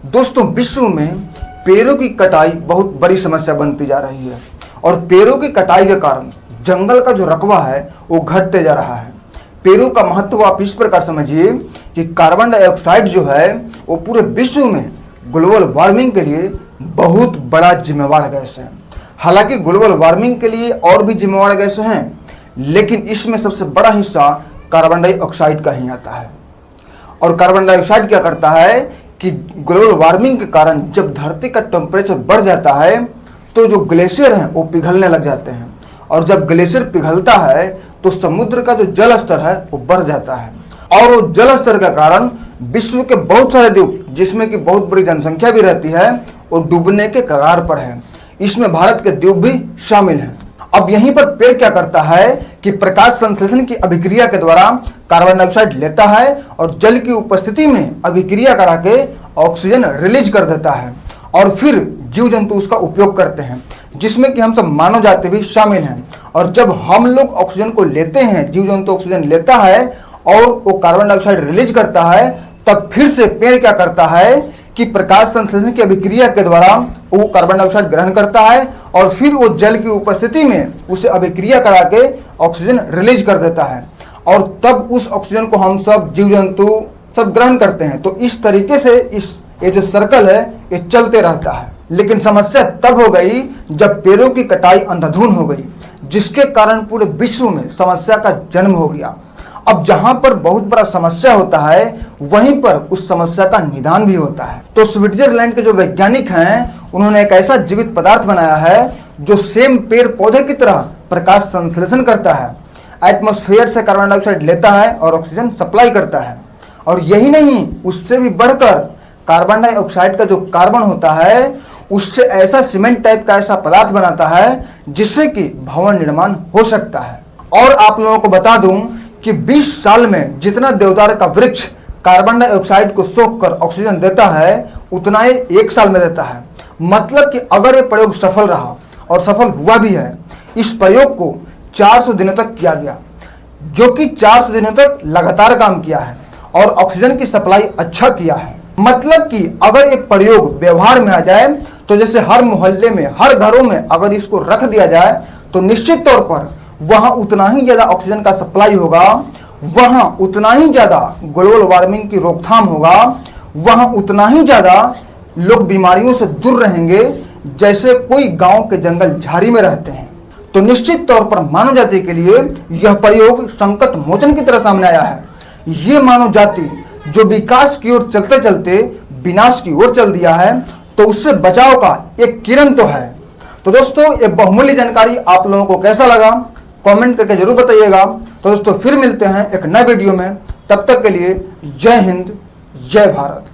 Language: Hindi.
दोस्तों, विश्व में पेड़ों की कटाई बहुत बड़ी समस्या बनती जा रही है और पेड़ों की कटाई के कारण जंगल का जो रकबा है वो घटते जा रहा है। पेड़ों का महत्व आप इस प्रकार समझिए कि कार्बन डाइऑक्साइड जो है वो पूरे विश्व में ग्लोबल वार्मिंग के लिए बहुत बड़ा जिम्मेवार गैस है। हालांकि ग्लोबल वार्मिंग के लिए और भी जिम्मेवार गैस हैं, लेकिन इसमें सबसे बड़ा हिस्सा कार्बन डाइऑक्साइड का ही आता है। और कार्बन डाइऑक्साइड क्या करता है कि ग्लोबल वार्मिंग के कारण जब धरती का टेम्परेचर बढ़ जाता है तो जो ग्लेशियर हैं वो पिघलने लग जाते हैं, और जब ग्लेशियर पिघलता है तो समुद्र का जो जल स्तर है वो बढ़ जाता है, और वो जल स्तर के कारण विश्व के बहुत सारे द्वीप, जिसमें कि बहुत बड़ी जनसंख्या भी रहती है, वो डूबने के कगार पर है। इसमें भारत के द्वीप भी शामिल हैं। अब यहीं पर पेड़ क्या करता है कि प्रकाश संश्लेषण की अभिक्रिया के द्वारा कार्बन डाइऑक्साइड लेता है और जल की उपस्थिति में अभिक्रिया करा के ऑक्सीजन रिलीज कर देता है, और फिर जीव जंतु उसका उपयोग करते हैं, जिसमें कि हम सब मानव जाति भी शामिल हैं। और जब हम लोग ऑक्सीजन को लेते हैं, जीव जंतु ऑक्सीजन लेता है और वो कार्बन डाइऑक्साइड रिलीज करता है, तब फिर से पेड़ क्या करता है कि प्रकाश संश्लेषण की अभिक्रिया के द्वारा वो कार्बन डाइऑक्साइड ग्रहण करता है और फिर वो जल की उपस्थिति में उसे अभिक्रिया करा के ऑक्सीजन रिलीज कर देता है, और तब उस ऑक्सीजन को हम सब जीव जंतु सब ग्रहण करते हैं। तो इस तरीके से ये जो सर्कल है ये चलते रहता है। लेकिन समस्या तब हो गई जब पेड़ों की कटाई अंधाधुंध हो गई, जिसके कारण पूरे विश्व में समस्या का जन्म हो गया। अब जहां पर बहुत बड़ा समस्या होता है वहीं पर उस समस्या का निदान भी होता है। तो स्विट्जरलैंड के जो वैज्ञानिक हैं उन्होंने एक ऐसा जीवित पदार्थ बनाया है जो सेम पेड़ पौधे की तरह प्रकाश संश्लेषण करता है, एटमॉस्फेयर से कार्बन डाइऑक्साइड लेता है और ऑक्सीजन सप्लाई करता है। और यही नहीं, उससे भी बढ़कर कार्बन डाइऑक्साइड का जो कार्बन होता है उससे ऐसा सीमेंट टाइप का ऐसा पदार्थ बनाता है जिससे कि भवन निर्माण हो सकता है। और आप लोगों को बता दूं कि 20 साल में जितना देवदार का वृक्ष कार्बन डाइऑक्साइड को सोख कर ऑक्सीजन देता है उतना ही 1 साल में देता है। मतलब कि अगर ये प्रयोग सफल रहा, और सफल हुआ भी है, इस प्रयोग को 400 दिनों तक किया गया, जो कि 400 दिनों तक लगातार काम किया है और ऑक्सीजन की सप्लाई अच्छा किया है। मतलब कि अगर ये प्रयोग व्यवहार में आ जाए तो जैसे हर मोहल्ले में, हर घरों में अगर इसको रख दिया जाए तो निश्चित तौर पर वहां उतना ही ज्यादा ऑक्सीजन का सप्लाई होगा, वहां उतना ही ज्यादा ग्लोबल वार्मिंग की रोकथाम होगा, वहां उतना ही ज्यादा लोग बीमारियों से दूर रहेंगे जैसे कोई गांव के जंगल झाड़ी में रहते हैं। तो निश्चित तौर पर मानव जाति के लिए यह प्रयोग संकट मोचन की तरह सामने आया है। ये मानव जाति जो विकास की ओर चलते चलते विनाश की ओर चल दिया है, तो उससे बचाव का एक किरण तो है। तो दोस्तों, ये बहुमूल्य जानकारी आप लोगों को कैसा लगा कमेंट करके जरूर बताइएगा। तो दोस्तों, फिर मिलते हैं एक नए वीडियो में। तब तक के लिए जय हिंद, जय भारत।